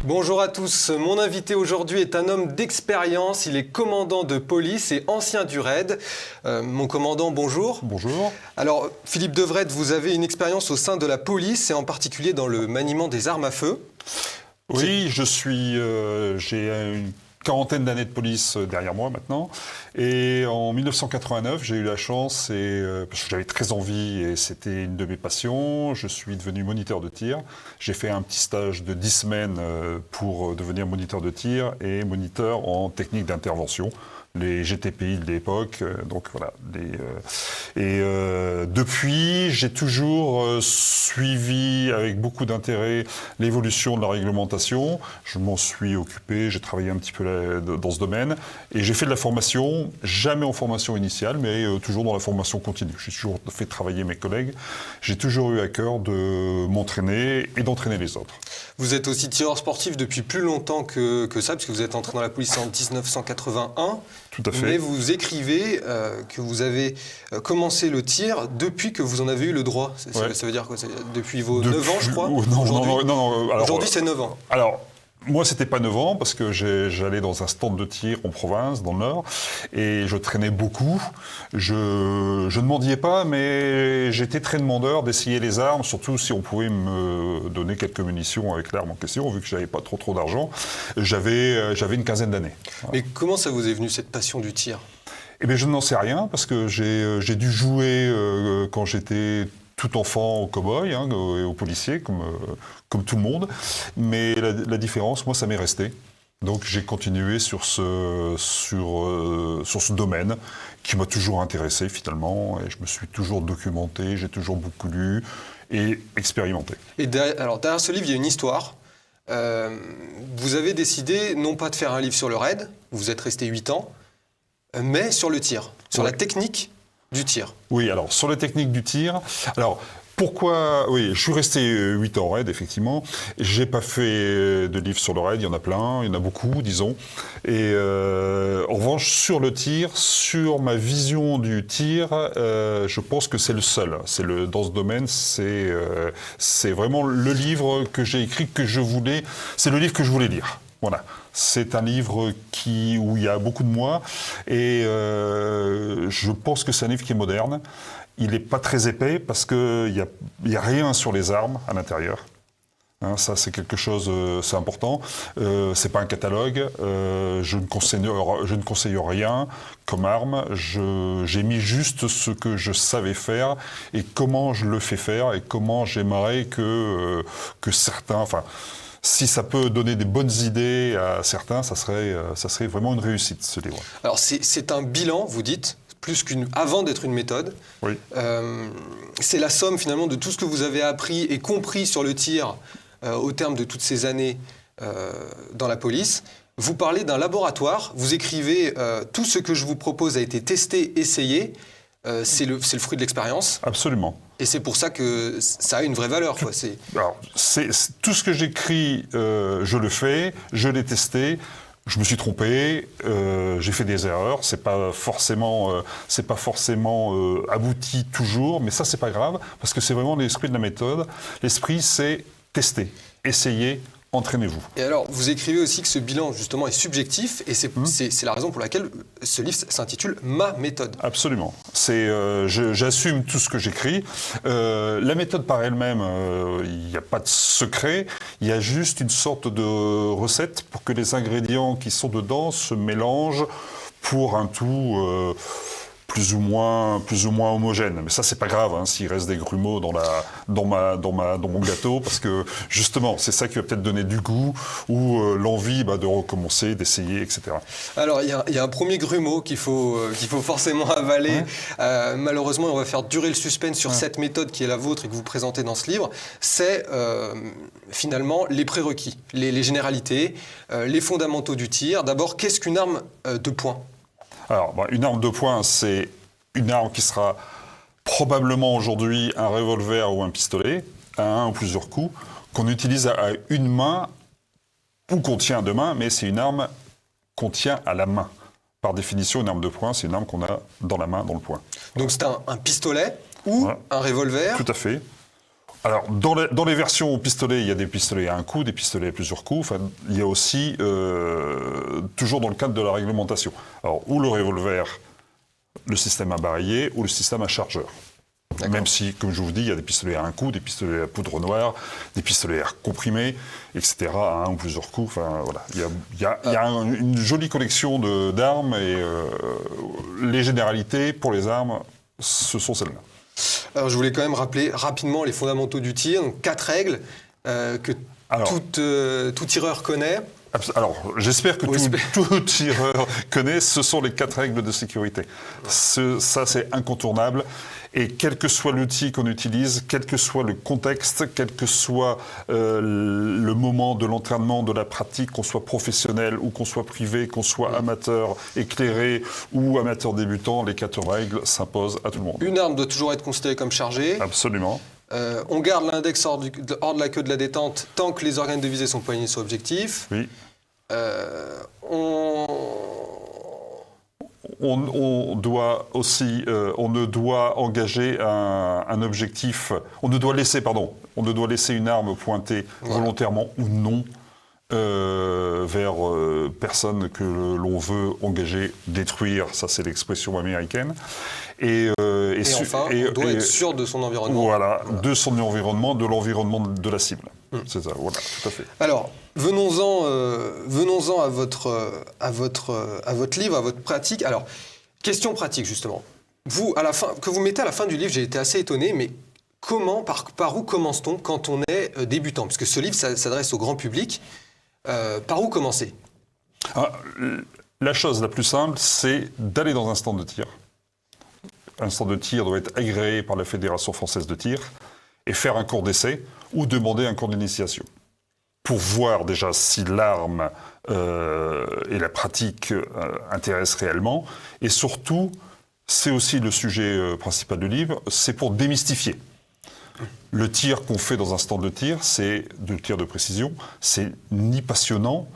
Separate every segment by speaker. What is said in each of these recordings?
Speaker 1: Bonjour à tous, mon invité aujourd'hui est un homme d'expérience, il est commandant de police et ancien du RAID. Mon commandant, bonjour.
Speaker 2: Bonjour.
Speaker 1: Alors, Philippe Devrette, vous avez une expérience au sein de la police et en particulier dans le maniement des armes à feu.
Speaker 2: Oui, j'ai une quarantaine d'années de police derrière moi maintenant. Et en 1989, j'ai eu la chance, parce que j'avais très envie et c'était une de mes passions, je suis devenu moniteur de tir. J'ai fait un petit stage de 10 semaines pour devenir moniteur de tir et moniteur en technique d'intervention. Les GTPI de l'époque, donc voilà. Depuis, j'ai toujours suivi avec beaucoup d'intérêt l'évolution de la réglementation. Je m'en suis occupé, j'ai travaillé un petit peu dans ce domaine et j'ai fait de la formation, jamais en formation initiale, mais toujours dans la formation continue. J'ai toujours fait travailler mes collègues. J'ai toujours eu à cœur de m'entraîner et d'entraîner les autres.
Speaker 1: Vous êtes aussi tireur sportif depuis plus longtemps que ça, puisque vous êtes entré dans la police en 1981.
Speaker 2: Tout à fait.
Speaker 1: Mais vous écrivez que vous avez commencé le tir depuis que vous en avez eu le droit. Ça veut dire quoi? Depuis vos 9 ans, je crois?
Speaker 2: Non.
Speaker 1: Aujourd'hui, c'est 9 ans.
Speaker 2: Alors, moi, c'était pas 9 ans, parce que j'allais dans un stand de tir en province, dans le Nord, et je traînais beaucoup. Je ne mendiais pas, mais j'étais très demandeur d'essayer les armes, surtout si on pouvait me donner quelques munitions avec l'arme en question, vu que j'avais pas trop d'argent. J'avais une quinzaine d'années.
Speaker 1: Mais comment ça vous est venu, cette passion du tir?
Speaker 2: Eh bien, je n'en sais rien, parce que j'ai dû jouer quand j'étais tout enfant au cow-boy et aux policiers, comme tout le monde. Mais la différence, moi, ça m'est resté. Donc j'ai continué sur ce domaine qui m'a toujours intéressé finalement. Et je me suis toujours documenté, j'ai toujours beaucoup lu et expérimenté.
Speaker 1: Et derrière ce livre, il y a une histoire. Vous avez décidé non pas de faire un livre sur le RAID, vous êtes resté 8 ans, mais sur le tir, sur la technique du tir.
Speaker 2: Oui, alors sur la technique du tir, alors pourquoi, oui, je suis resté 8 ans au RAID, effectivement. J'ai pas fait de livre sur le RAID, il y en a plein, il y en a beaucoup, disons. Et en revanche, sur le tir, sur ma vision du tir, je pense que c'est le seul. Dans ce domaine, c'est vraiment le livre que j'ai écrit, c'est le livre que je voulais lire. Voilà. C'est un livre où il y a beaucoup de moi et je pense que c'est un livre qui est moderne. Il n'est pas très épais parce qu'il n'y a rien sur les armes à l'intérieur. Hein, ça, c'est quelque chose, c'est important. C'est pas un catalogue. Je ne conseille rien comme arme. J'ai mis juste ce que je savais faire et comment je le fais faire et comment j'aimerais que certains... Enfin, si ça peut donner des bonnes idées à certains, ça serait vraiment une réussite, ce livre.
Speaker 1: Alors, c'est un bilan, vous dites, avant d'être une méthode.
Speaker 2: Oui.
Speaker 1: C'est la somme, finalement, de tout ce que vous avez appris et compris sur le tir au terme de toutes ces années dans la police. Vous parlez d'un laboratoire, vous écrivez « Tout ce que je vous propose a été testé, essayé ». C'est le fruit de l'expérience.
Speaker 2: Absolument.
Speaker 1: Et c'est pour ça que ça a une vraie valeur.
Speaker 2: Alors, tout ce que j'écris, je le fais, je l'ai testé, je me suis trompé, j'ai fait des erreurs, c'est pas forcément abouti toujours, mais ça c'est pas grave, parce que c'est vraiment l'esprit de la méthode. L'esprit, c'est tester, essayer, entraînez-vous. Et
Speaker 1: alors, vous écrivez aussi que ce bilan, justement, est subjectif, et c'est la raison pour laquelle ce livre s'intitule « Ma méthode ».
Speaker 2: Absolument. J'assume tout ce que j'écris. La méthode par elle-même, il n'y a pas de secret. Il y a juste une sorte de recette pour que les ingrédients qui sont dedans se mélangent pour un tout... plus ou moins homogène. Mais ça, c'est pas grave, hein, s'il reste des grumeaux dans mon gâteau, parce que justement, c'est ça qui va peut-être donner du goût ou l'envie de recommencer, d'essayer, etc.
Speaker 1: Alors, il y a un premier grumeau qu'il faut forcément avaler. Malheureusement, on va faire durer le suspense sur cette méthode qui est la vôtre et que vous présentez dans ce livre. C'est finalement les prérequis, les généralités, les fondamentaux du tir. D'abord, qu'est-ce qu'une arme de poing ?
Speaker 2: Alors, une arme de poing, c'est une arme qui sera probablement aujourd'hui un revolver ou un pistolet, à un ou plusieurs coups, qu'on utilise à une main ou qu'on tient à deux mains, mais c'est une arme qu'on tient à la main. Par définition, une arme de poing, c'est une arme qu'on a dans la main, dans le poing.
Speaker 1: Donc c'est un pistolet ou un revolver.
Speaker 2: Tout à fait. Alors, dans les versions pistolet, il y a des pistolets à un coup, des pistolets à plusieurs coups. Enfin, il y a aussi, toujours dans le cadre de la réglementation, alors, ou le revolver, le système à barillet, ou le système à chargeur. Même si, comme je vous dis, il y a des pistolets à un coup, des pistolets à poudre noire, des pistolets à air comprimé, etc., à un ou plusieurs coups. Enfin, voilà. Il y a une jolie collection d'armes et les généralités pour les armes, ce sont celles-là.
Speaker 1: Alors, je voulais quand même rappeler rapidement les fondamentaux du tir. Donc, 4 règles que tout tireur connaît.
Speaker 2: Alors, j'espère que tout tireur connaît. Ce sont les 4 règles de sécurité. Ça, c'est incontournable. Et quel que soit l'outil qu'on utilise, quel que soit le contexte, quel que soit le moment de l'entraînement, de la pratique, qu'on soit professionnel ou qu'on soit privé, qu'on soit amateur éclairé ou amateur débutant, les 4 règles s'imposent à tout le monde. Une
Speaker 1: arme doit toujours être considérée comme chargée.
Speaker 2: Absolument.
Speaker 1: On garde l'index hors de la queue de la détente tant que les organes de visée sont poignés sur objectif.
Speaker 2: Oui. On doit aussi, on ne doit engager un objectif, on ne doit laisser une arme pointée volontairement ou non vers personne que l'on veut engager, détruire, ça c'est l'expression américaine. Et
Speaker 1: enfin, on doit être sûr de son environnement.
Speaker 2: Voilà, de son environnement, de l'environnement de la cible. C'est ça, voilà, tout à fait.
Speaker 1: Alors, venons-en à votre livre, à votre pratique. Alors, question pratique, justement. Vous, que vous mettez à la fin du livre, j'ai été assez étonné, mais par où commence-t-on quand on est débutant? Parce que ce livre s'adresse au grand public. Par où commencer?
Speaker 2: La chose la plus simple, c'est d'aller dans un stand de tir. Un stand de tir doit être agréé par la Fédération française de tir et faire un cours d'essai ou demander un cours d'initiation pour voir déjà si l'arme et la pratique intéressent réellement. Et surtout, c'est aussi le sujet principal du livre, c'est pour démystifier. Le tir qu'on fait dans un stand de tir, c'est du tir de précision, c'est ni passionnant,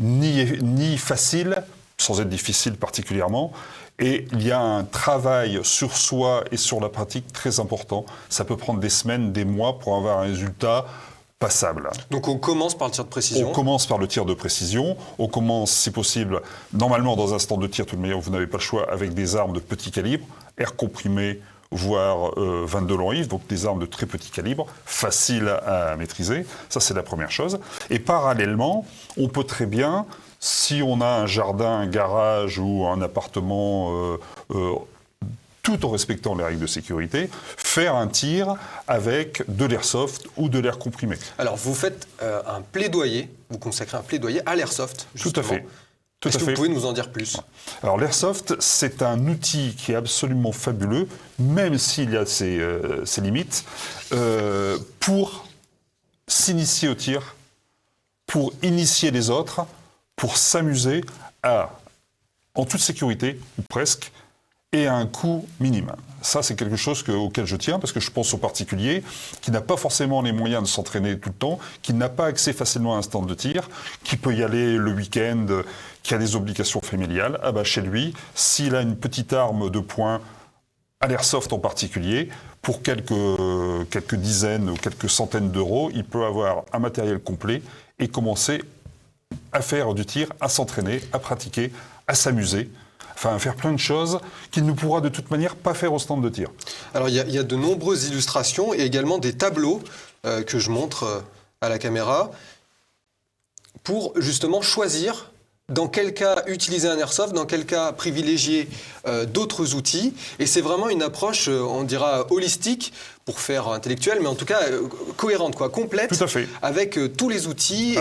Speaker 2: ni facile, sans être difficile particulièrement. Et il y a un travail sur soi et sur la pratique très important. Ça peut prendre des semaines, des mois pour avoir un résultat passable.
Speaker 1: Donc on commence par le tir de précision? On
Speaker 2: commence par le tir de précision. On commence, si possible, normalement dans un stand de tir, tout de même, vous n'avez pas le choix, avec des armes de petit calibre, air comprimé, voire 22 long rifle, donc des armes de très petit calibre, faciles à maîtriser. Ça, c'est la première chose. Et parallèlement, on peut très bien, si on a un jardin, un garage ou un appartement, tout en respectant les règles de sécurité, faire un tir avec de l'airsoft ou de l'air comprimé.
Speaker 1: Alors, vous faites un plaidoyer, vous consacrez un plaidoyer à l'airsoft, justement.
Speaker 2: Tout à fait.
Speaker 1: Est-ce que vous pouvez nous en dire plus?
Speaker 2: Alors l'airsoft, c'est un outil qui est absolument fabuleux, même s'il y a ses limites, pour s'initier au tir, pour initier les autres, pour s'amuser en toute sécurité, ou presque, et à un coût minime. Ça, c'est quelque chose auquel je tiens, parce que je pense aux particuliers qui n'a pas forcément les moyens de s'entraîner tout le temps, qui n'a pas accès facilement à un stand de tir, qui peut y aller le week-end, qui a des obligations familiales. Chez lui, s'il a une petite arme de poing, à l'airsoft en particulier, pour quelques dizaines ou quelques centaines d'euros, il peut avoir un matériel complet et commencer à faire du tir, à s'entraîner, à pratiquer, à s'amuser. Enfin, à faire plein de choses qu'il ne pourra de toute manière pas faire au stand de tir.
Speaker 1: Alors, il y a de nombreuses illustrations et également des tableaux que je montre à la caméra pour justement choisir dans quel cas utiliser un airsoft, dans quel cas privilégier d'autres outils. Et c'est vraiment une approche, on dira, holistique, pour faire intellectuel, mais en tout cas cohérente, complète,
Speaker 2: tout à fait.
Speaker 1: Avec tous les outils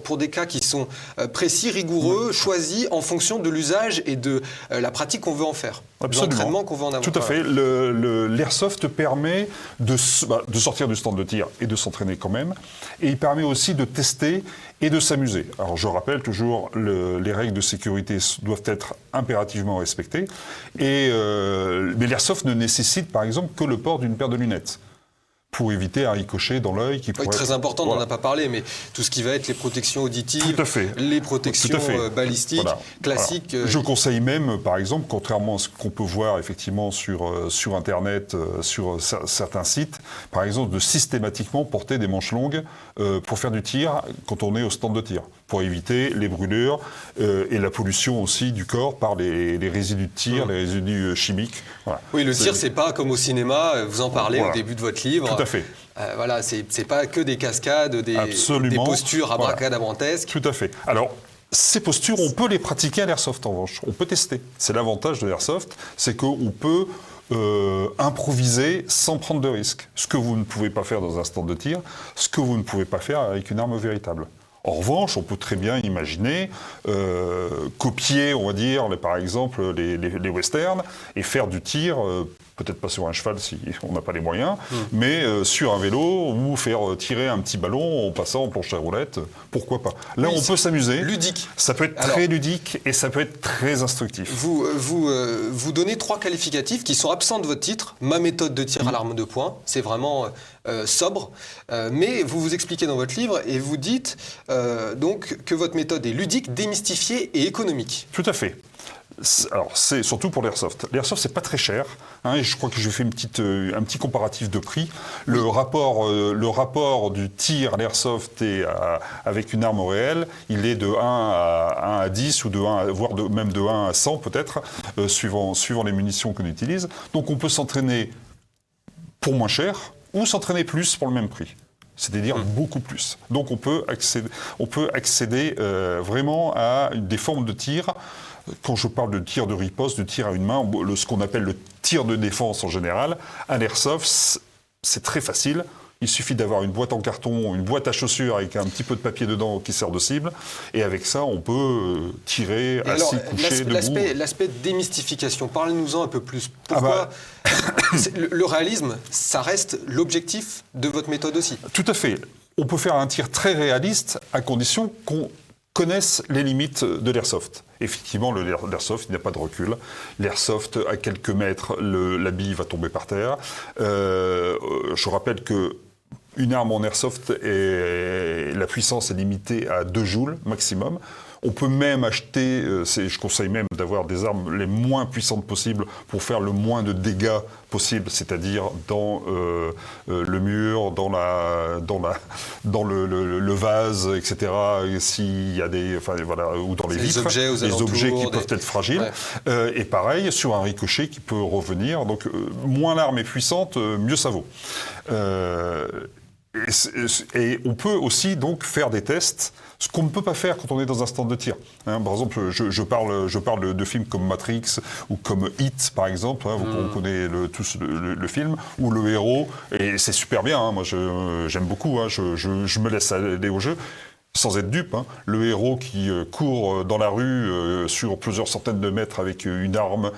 Speaker 1: pour des cas qui sont précis, rigoureux, choisis en fonction de l'usage et de la pratique qu'on veut en faire, de l'entraînement qu'on veut en avoir.
Speaker 2: Tout à fait. L'airsoft permet de sortir du stand de tir et de s'entraîner quand même, et il permet aussi de tester et de s'amuser. Alors je rappelle toujours, les règles de sécurité doivent être impérativement respectées, mais l'airsoft ne nécessite par exemple que le port d'une paire de lunettes. pour éviter un ricochet dans l'œil qui pourrait...
Speaker 1: Très important, on n'en a pas parlé, mais tout ce qui va être les protections auditives,
Speaker 2: Tout à fait.
Speaker 1: les protections balistiques, classiques.
Speaker 2: Voilà. Je conseille même, par exemple, contrairement à ce qu'on peut voir effectivement sur Internet, sur certains sites, par exemple, de systématiquement porter des manches longues pour faire du tir quand on est au stand de tir, pour éviter les brûlures et la pollution aussi du corps par les résidus de tir, les résidus chimiques. Voilà.
Speaker 1: Oui, le tir, c'est pas comme au cinéma, vous en parlez au début de votre livre.
Speaker 2: Tout à fait.
Speaker 1: Voilà, c'est pas que des cascades, des postures abracadabrantesques.
Speaker 2: Tout à fait. Alors, ces postures, on peut les pratiquer à l'airsoft en revanche. On peut tester. C'est l'avantage de l'airsoft, c'est qu'on peut improviser sans prendre de risques. Ce que vous ne pouvez pas faire dans un stand de tir, ce que vous ne pouvez pas faire avec une arme véritable. En revanche, on peut très bien imaginer copier, on va dire, par exemple, les westerns et faire du tir, peut-être pas sur un cheval si on n'a pas les moyens, mais sur un vélo ou faire tirer un petit ballon en passant en planche à roulettes, pourquoi pas. Là, on peut s'amuser.
Speaker 1: Ludique.
Speaker 2: Ça peut être très ludique et ça peut être très instructif.
Speaker 1: Vous donnez 3 qualificatifs qui sont absents de votre titre. Ma méthode de tir à l'arme de poing, c'est vraiment sobre, mais vous vous expliquez dans votre livre et vous dites donc que votre méthode est ludique, démystifiée et économique.
Speaker 2: Tout à fait. Alors, c'est surtout pour l'airsoft. L'airsoft, c'est pas très cher. Et je crois que j'ai fait un petit comparatif de prix. Le rapport du tir à l'airsoft avec une arme réelle, il est de 1 à 10 ou voire même de 1 à 100 peut-être, suivant les munitions qu'on utilise. Donc, on peut s'entraîner pour moins cher ou s'entraîner plus pour le même prix. C'est-à-dire beaucoup plus. Donc on peut accéder vraiment à des formes de tir. Quand je parle de tir de riposte, de tir à une main, ce qu'on appelle le tir de défense en général, à l'airsoft, c'est très facile. Il suffit d'avoir une boîte en carton, une boîte à chaussures avec un petit peu de papier dedans qui sert de cible. Et avec ça, on peut tirer assis, couché, debout.
Speaker 1: L'aspect démystification, parlez-nous-en un peu plus. Pourquoi le réalisme, ça reste l'objectif de votre méthode aussi?
Speaker 2: Tout à fait. On peut faire un tir très réaliste à condition qu'on connaisse les limites de l'airsoft. Effectivement, l'airsoft, il n'y a pas de recul. L'airsoft, à quelques mètres, la bille va tomber par terre. Je rappelle que une arme en airsoft, la puissance est limitée à 2 joules maximum. On peut même acheter, je conseille même d'avoir des armes les moins puissantes possibles pour faire le moins de dégâts possible, c'est-à-dire dans le mur, dans le vase, etc. S'il y a ou dans les vitres, les objets qui peuvent être fragiles. Ouais. Et pareil sur un ricochet qui peut revenir. Donc moins l'arme est puissante, mieux ça vaut. Et on peut aussi donc faire des tests, ce qu'on ne peut pas faire quand on est dans un stand de tir. Par exemple, je parle de films comme Matrix ou comme Hit, par exemple. On connaît tous le film, où le héros, et c'est super bien, moi j'aime beaucoup, je me laisse aller au jeu. Sans être dupe, le héros qui court dans la rue sur plusieurs centaines de mètres avec une arme,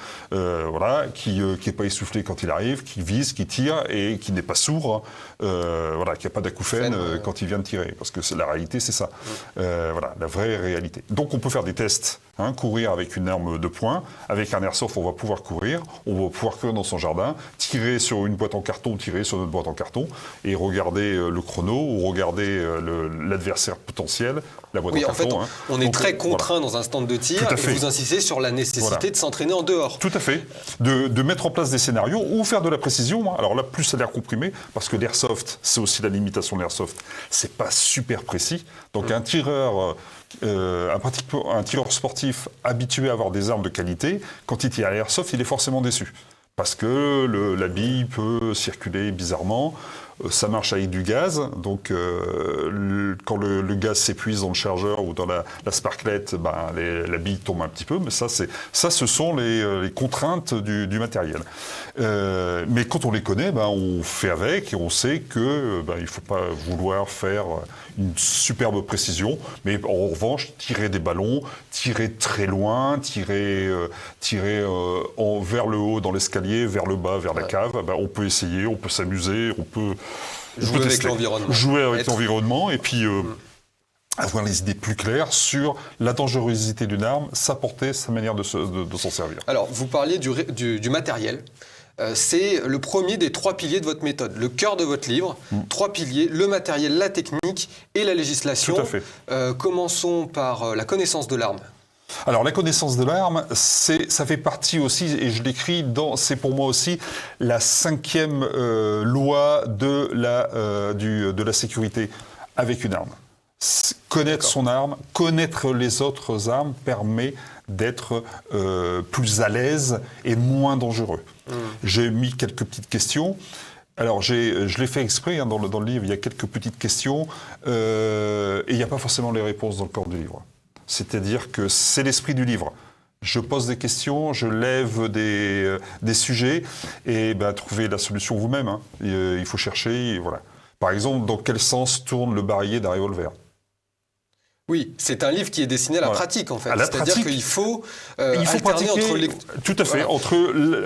Speaker 2: qui n'est pas essoufflé quand il arrive, qui vise, qui tire et qui n'est pas sourd, qui n'a pas d'acouphène quand il vient de tirer. Parce que la réalité, c'est ça. La vraie réalité. Donc on peut faire des tests, courir avec une arme de poing. Avec un airsoft, on va pouvoir courir dans son jardin, tirer sur une boîte en carton, tirer sur notre boîte en carton, et regarder le chrono ou regarder l'adversaire potentiel. La boîte en carton,
Speaker 1: on est très contraint dans un stand de tir et vous insistez sur la nécessité de s'entraîner en dehors.
Speaker 2: Tout à fait. De mettre en place des scénarios ou faire de la précision. Alors là, plus ça a l'air comprimé, parce que l'airsoft, c'est aussi la limitation de l'airsoft. C'est pas super précis. Donc un tireur sportif habitué à avoir des armes de qualité, quand il tire à l'airsoft, il est forcément déçu. Parce que la bille peut circuler bizarrement. Ça marche avec du gaz, donc quand le gaz s'épuise dans le chargeur ou dans la sparklette, la bille tombe un petit peu, mais ça ce sont les contraintes du matériel. Mais quand on les connaît, on fait avec et on sait que il ne faut pas vouloir faire une superbe précision, mais en revanche, tirer des ballons, tirer très loin, tirer vers le haut dans l'escalier, vers le bas, vers la cave, on peut essayer, on peut s'amuser, on peut
Speaker 1: jouer avec l'environnement.
Speaker 2: Jouer avec l'environnement et puis avoir les idées plus claires sur la dangerosité d'une arme, sa portée, sa manière de s'en servir.
Speaker 1: Alors, vous parliez du matériel. c'est le premier des 3 piliers de votre méthode. Le cœur de votre livre, 3 piliers, le matériel, la technique et la législation.
Speaker 2: Tout à fait.
Speaker 1: Commençons par la connaissance de l'arme.
Speaker 2: Alors la connaissance de l'arme, ça fait partie aussi, et je l'écris c'est pour moi aussi la 5e loi de la sécurité avec une arme. Connaître son arme, connaître les autres armes permet d'être plus à l'aise et moins dangereux. J'ai mis quelques petites questions. Alors, je l'ai fait exprès, dans le livre, il y a quelques petites questions, et il n'y a pas forcément les réponses dans le corps du livre. C'est-à-dire que c'est l'esprit du livre. Je pose des questions, je lève des sujets, et trouvez la solution vous-même. Hein. Il faut chercher, et voilà. Par exemple, dans quel sens tourne le barillet d'un revolver ?
Speaker 1: Oui, c'est un livre qui est destiné à la pratique, en fait.
Speaker 2: C'est-à-dire
Speaker 1: qu'il faut,
Speaker 2: pratiquer
Speaker 1: entre
Speaker 2: tout à fait.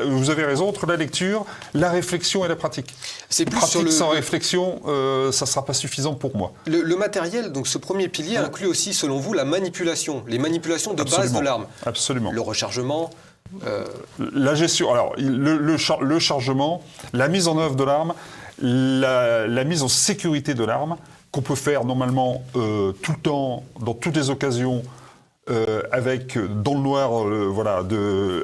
Speaker 2: Vous avez raison, entre la lecture, la réflexion et la pratique.
Speaker 1: C'est plus
Speaker 2: pratique sans réflexion, ça ne sera pas suffisant pour moi.
Speaker 1: Le matériel, donc ce premier pilier, inclut aussi, selon vous, la manipulation, les manipulations de base de l'arme.
Speaker 2: Absolument.
Speaker 1: Le rechargement.
Speaker 2: La gestion, alors le chargement, la mise en œuvre de l'arme, la mise en sécurité de l'arme, qu'on peut faire normalement tout le temps, dans toutes les occasions, dans le noir,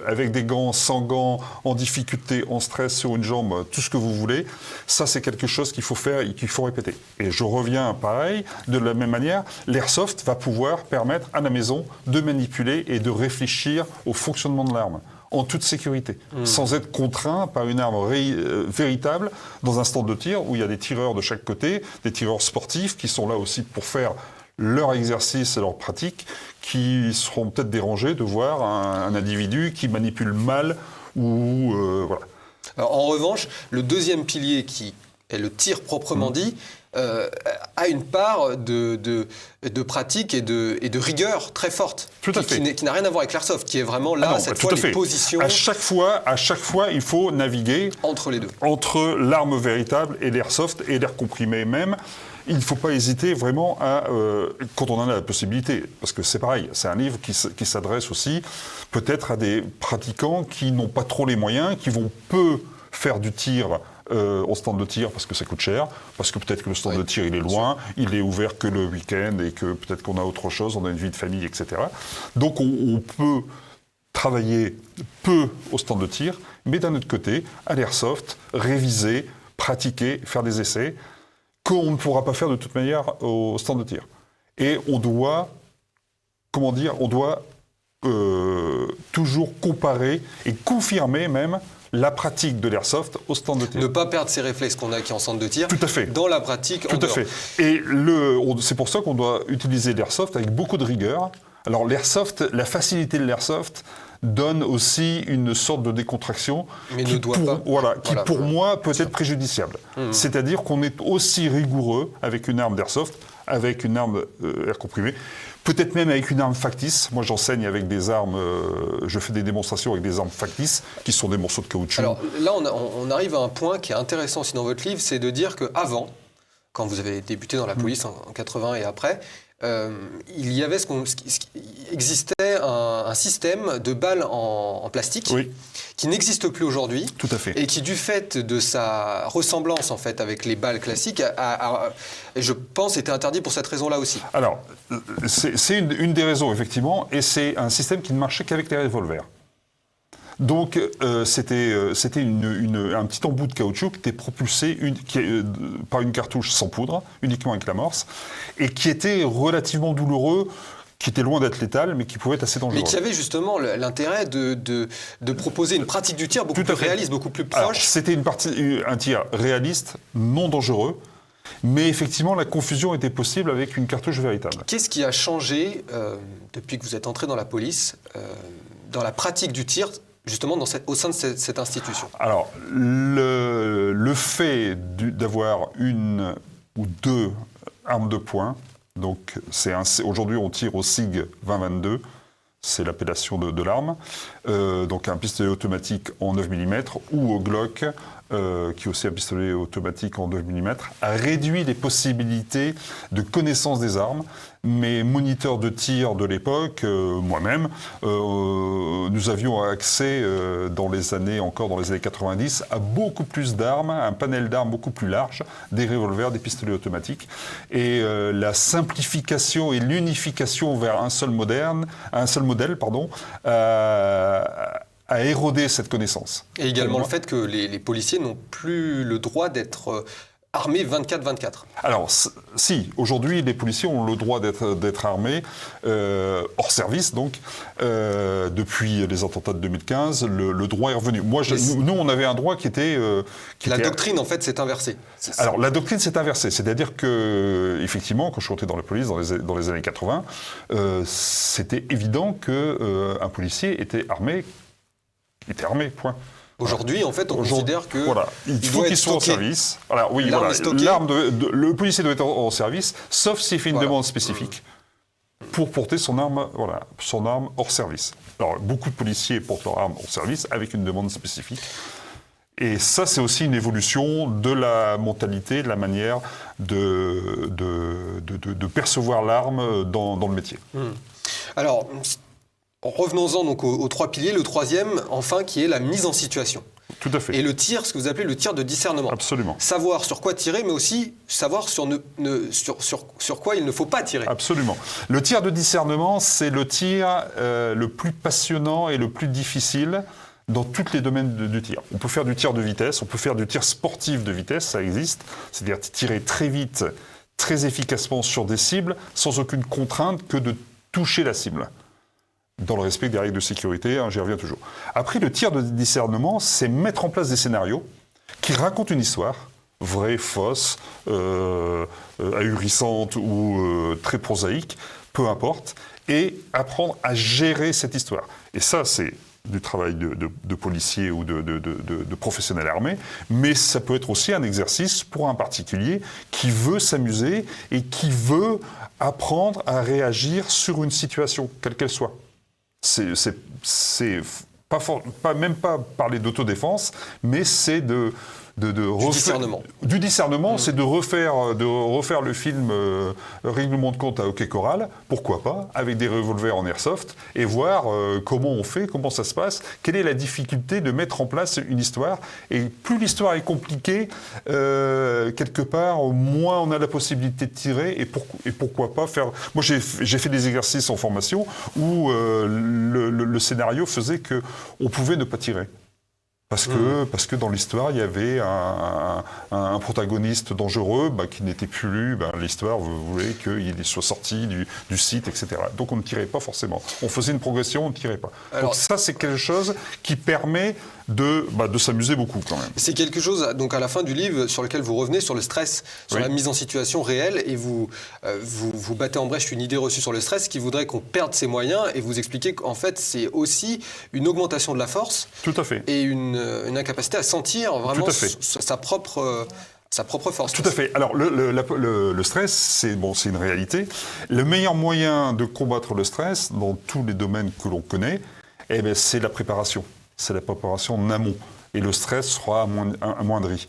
Speaker 2: avec des gants, sans gants, en difficulté, en stress, sur une jambe, tout ce que vous voulez. Ça, c'est quelque chose qu'il faut faire et qu'il faut répéter. Et je reviens, pareil, de la même manière, l'airsoft va pouvoir permettre à la maison de manipuler et de réfléchir au fonctionnement de l'arme, en toute sécurité, sans être contraint par une arme véritable dans un stand de tir où il y a des tireurs de chaque côté, des tireurs sportifs qui sont là aussi pour faire leur exercice et leur pratique, qui seront peut-être dérangés de voir un individu qui manipule mal ou voilà.
Speaker 1: Alors, en revanche, le deuxième pilier qui est le tir proprement dit, a une part de pratique et de rigueur très forte.
Speaker 2: Tout à fait.
Speaker 1: Qui n'a rien à voir avec l'airsoft, qui est vraiment là, cette fois, les positions.
Speaker 2: À chaque fois, il faut naviguer
Speaker 1: entre les deux.
Speaker 2: Entre l'arme véritable et l'airsoft et l'air comprimé même. Il ne faut pas hésiter vraiment quand on en a la possibilité, parce que c'est pareil, c'est un livre qui s'adresse aussi peut-être à des pratiquants qui n'ont pas trop les moyens, qui vont peu faire du tir au stand de tir parce que ça coûte cher, parce que peut-être que le stand de tir il est loin, il est ouvert que le week-end et que peut-être qu'on a autre chose, on a une vie de famille, etc. Donc on peut travailler peu au stand de tir, mais d'un autre côté, à l'airsoft, réviser, pratiquer, faire des essais, qu'on ne pourra pas faire de toute manière au stand de tir. Et on doit, toujours comparer et confirmer même la pratique de l'airsoft au stand de tir.
Speaker 1: Ne pas perdre ces réflexes qu'on a acquis en centre de tir.
Speaker 2: Tout à fait.
Speaker 1: Dans la pratique.
Speaker 2: Tout à fait. Et c'est pour ça qu'on doit utiliser l'airsoft avec beaucoup de rigueur. Alors l'airsoft, la facilité de l'airsoft donne aussi une sorte de décontraction qui pour moi peut être préjudiciable. C'est-à-dire qu'on est aussi rigoureux avec une arme d'airsoft, avec une arme air comprimé, peut-être même avec une arme factice. Moi j'enseigne avec des armes, je fais des démonstrations avec des armes factices qui sont des morceaux de caoutchouc.
Speaker 1: Alors là on arrive à un point qui est intéressant aussi dans votre livre, c'est de dire qu'avant, quand vous avez débuté dans la police en 80 et après, il y avait existait un système de balles en plastique qui n'existe plus aujourd'hui.
Speaker 2: Tout à fait.
Speaker 1: Et qui, du fait de sa ressemblance en fait avec les balles classiques, je pense, était interdit pour cette raison-là aussi.
Speaker 2: Alors, c'est une des raisons, effectivement, et c'est un système qui ne marchait qu'avec les revolvers. Donc, c'était un petit embout de caoutchouc qui était propulsé par une cartouche sans poudre, uniquement avec l'amorce, et qui était relativement douloureux, qui était loin d'être létal, mais qui pouvait être assez dangereux.
Speaker 1: Mais qui avait justement l'intérêt de proposer une pratique du tir beaucoup plus réaliste, beaucoup plus proche.
Speaker 2: Alors, c'était un tir réaliste, non dangereux, mais effectivement, la confusion était possible avec une cartouche véritable.
Speaker 1: Qu'est-ce qui a changé depuis que vous êtes entré dans la police, dans la pratique du tir, justement au sein de cette institution? Alors,
Speaker 2: le fait d'avoir une ou deux armes de poing, donc aujourd'hui on tire au SIG 20-22, c'est l'appellation de l'arme, donc un pistolet automatique en 9 mm, ou au Glock qui est aussi un pistolet automatique en 2 mm, a réduit les possibilités de connaissance des armes. Mes moniteurs de tir de l'époque, moi-même, nous avions accès dans les années 90 à beaucoup plus d'armes, à un panel d'armes beaucoup plus large, des revolvers, des pistolets automatiques. Et la simplification et l'unification vers un seul modèle, à éroder cette connaissance.
Speaker 1: Et également le fait que les policiers n'ont plus le droit d'être armés 24/24.
Speaker 2: Alors, si, aujourd'hui, les policiers ont le droit d'être armés, hors service, donc, depuis les attentats de 2015, le droit est revenu. Nous, on avait un droit qui était...
Speaker 1: La doctrine, en fait, s'est inversée.
Speaker 2: Alors, la doctrine s'est inversée, c'est-à-dire que, effectivement, quand je suis rentré dans la police dans les années 80, c'était évident qu'un policier était armé, point.
Speaker 1: Aujourd'hui, en fait, on considère que
Speaker 2: il faut qu'il soit en service. Alors, oui, le policier doit être en service, sauf s'il fait une demande spécifique pour porter son arme hors service. Alors, beaucoup de policiers portent leur arme hors service avec une demande spécifique. Et ça, c'est aussi une évolution de la mentalité, de la manière de percevoir l'arme dans le métier.
Speaker 1: Alors, revenons-en donc aux 3 piliers. Le 3e, enfin, qui est la mise en situation.
Speaker 2: Tout à fait.
Speaker 1: Et le tir, ce que vous appelez le tir de discernement.
Speaker 2: Absolument.
Speaker 1: Savoir sur quoi tirer, mais aussi savoir sur quoi il ne faut pas tirer.
Speaker 2: Absolument. Le tir de discernement, c'est le tir le plus passionnant et le plus difficile dans tous les domaines du tir. On peut faire du tir de vitesse, on peut faire du tir sportif de vitesse, ça existe. C'est-à-dire tirer très vite, très efficacement sur des cibles, sans aucune contrainte que de toucher la cible. Dans le respect des règles de sécurité, j'y reviens toujours. Après, le tir de discernement, c'est mettre en place des scénarios qui racontent une histoire, vraie, fausse, ahurissante ou très prosaïque, peu importe, et apprendre à gérer cette histoire. Et ça, c'est du travail de policier ou de professionnel armé, mais ça peut être aussi un exercice pour un particulier qui veut s'amuser et qui veut apprendre à réagir sur une situation, quelle qu'elle soit. C'est même pas parler d'autodéfense, mais c'est du
Speaker 1: discernement.
Speaker 2: Du discernement, c'est de refaire le film Règlement de compte à hockey choral, pourquoi pas, avec des revolvers en airsoft, et voir comment on fait, comment ça se passe, quelle est la difficulté de mettre en place une histoire. Et plus l'histoire est compliquée, quelque part, moins on a la possibilité de tirer, et pourquoi pas faire... Moi, j'ai fait des exercices en formation où le scénario faisait qu'on pouvait ne pas tirer. Parce que dans l'histoire, il y avait un protagoniste dangereux qui n'était plus... l'histoire voulait qu'il soit sorti du site, etc. Donc on ne tirait pas forcément. On faisait une progression, on ne tirait pas. Alors, donc ça, c'est quelque chose qui permet de s'amuser beaucoup quand même.
Speaker 1: C'est quelque chose, donc à la fin du livre, sur lequel vous revenez sur le stress, sur la mise en situation réelle, et vous battez en brèche une idée reçue sur le stress qui voudrait qu'on perde ses moyens, et vous expliquez qu'en fait, c'est aussi une augmentation de la force.
Speaker 2: Tout à fait.
Speaker 1: Et une incapacité à sentir vraiment sa propre force.
Speaker 2: Tout à fait. Alors, le stress, c'est une réalité. Le meilleur moyen de combattre le stress, dans tous les domaines que l'on connaît, c'est la préparation. C'est la préparation en amont. Et le stress sera amoindri.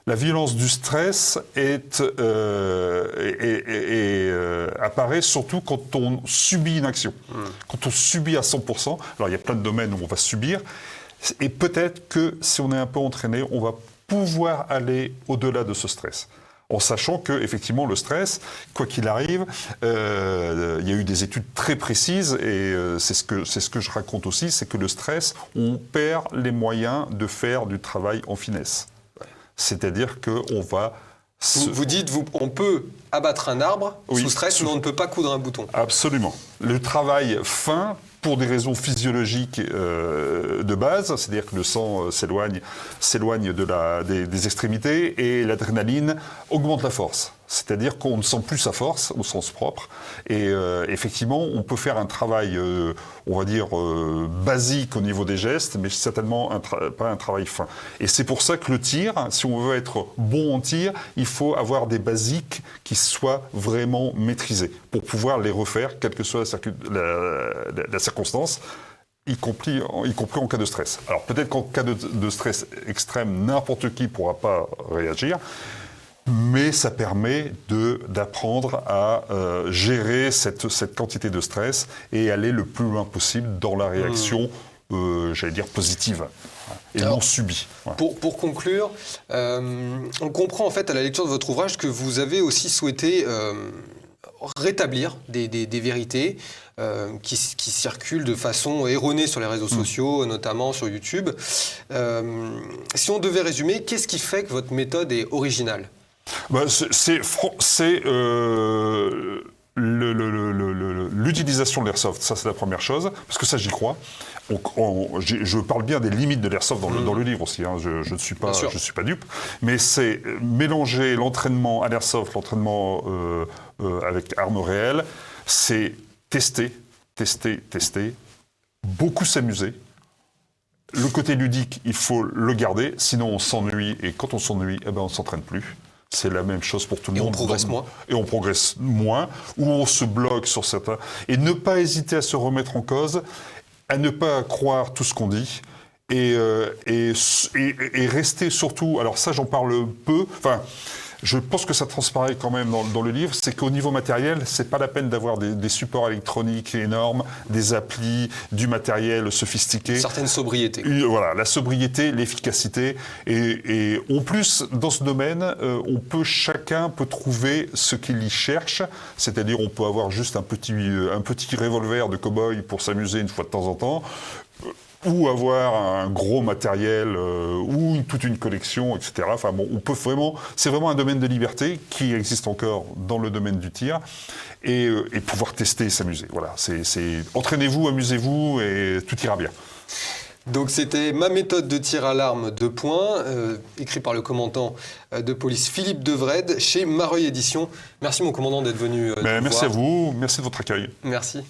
Speaker 2: La violence du stress apparaît surtout quand on subit une action. Quand on subit à 100%, alors il y a plein de domaines où on va subir, et peut-être que si on est un peu entraîné, on va pouvoir aller au-delà de ce stress. En sachant que, effectivement, le stress, quoi qu'il arrive, il y a eu des études très précises, et c'est ce que je raconte aussi, c'est que le stress, on perd les moyens de faire du travail en finesse. C'est-à-dire qu'on va...
Speaker 1: Vous dites, on peut abattre un arbre sous stress, mais on ne peut pas coudre un bouton.
Speaker 2: Absolument. Le travail fin, pour des raisons physiologiques de base, c'est-à-dire que le sang s'éloigne des extrémités, et l'adrénaline augmente la force. C'est-à-dire qu'on ne sent plus sa force au sens propre. Et effectivement, on peut faire un travail, on va dire, basique au niveau des gestes, mais certainement pas un travail fin. Et c'est pour ça que le tir, si on veut être bon en tir, il faut avoir des basiques qui soient vraiment maîtrisés pour pouvoir les refaire, quelle que soit la circonstance. y compris en cas de stress. Alors peut-être qu'en cas de stress extrême, n'importe qui ne pourra pas réagir, mais ça permet d'apprendre à gérer cette quantité de stress et aller le plus loin possible dans la réaction, j'allais dire, positive et non subie. Ouais.
Speaker 1: Pour conclure, on comprend en fait à la lecture de votre ouvrage que vous avez aussi souhaité rétablir des vérités qui circulent de façon erronée sur les réseaux sociaux, notamment sur YouTube. Si on devait résumer, qu'est-ce qui fait que votre méthode est originale ?
Speaker 2: C'est l'utilisation de l'airsoft, ça c'est la première chose, parce que ça j'y crois. Je parle bien des limites de l'airsoft dans le livre aussi, hein. Je ne suis pas dupe, mais c'est mélanger l'entraînement à l'airsoft, l'entraînement avec armes réelles, c'est tester, beaucoup s'amuser. Le côté ludique, il faut le garder, sinon on s'ennuie, et quand on s'ennuie, on ne s'entraîne plus. C'est la même chose pour tout le monde. Et on progresse moins, ou on se bloque sur certains. Et ne pas hésiter à se remettre en cause, à ne pas croire tout ce qu'on dit, et rester surtout, alors ça j'en parle peu, enfin, je pense que ça transparaît quand même dans le livre, c'est qu'au niveau matériel, c'est pas la peine d'avoir des supports électroniques énormes, des applis, du matériel sophistiqué.
Speaker 1: Une certaine sobriété.
Speaker 2: Voilà, la sobriété, l'efficacité. Et en plus, dans ce domaine, chacun peut trouver ce qu'il y cherche. C'est-à-dire, on peut avoir juste un petit revolver de cow-boy pour s'amuser une fois de temps en temps. Ou avoir un gros matériel, ou toute une collection, etc. Enfin bon, c'est vraiment un domaine de liberté qui existe encore dans le domaine du tir, et pouvoir tester et s'amuser. Voilà, entraînez-vous, amusez-vous, et tout ira bien.
Speaker 1: Donc c'était Ma méthode de tir à l'arme, écrit par le commandant de police Philippe Devrede chez Mareuil Éditions. Merci mon commandant d'être venu.
Speaker 2: Merci à vous, merci de votre accueil.
Speaker 1: Merci.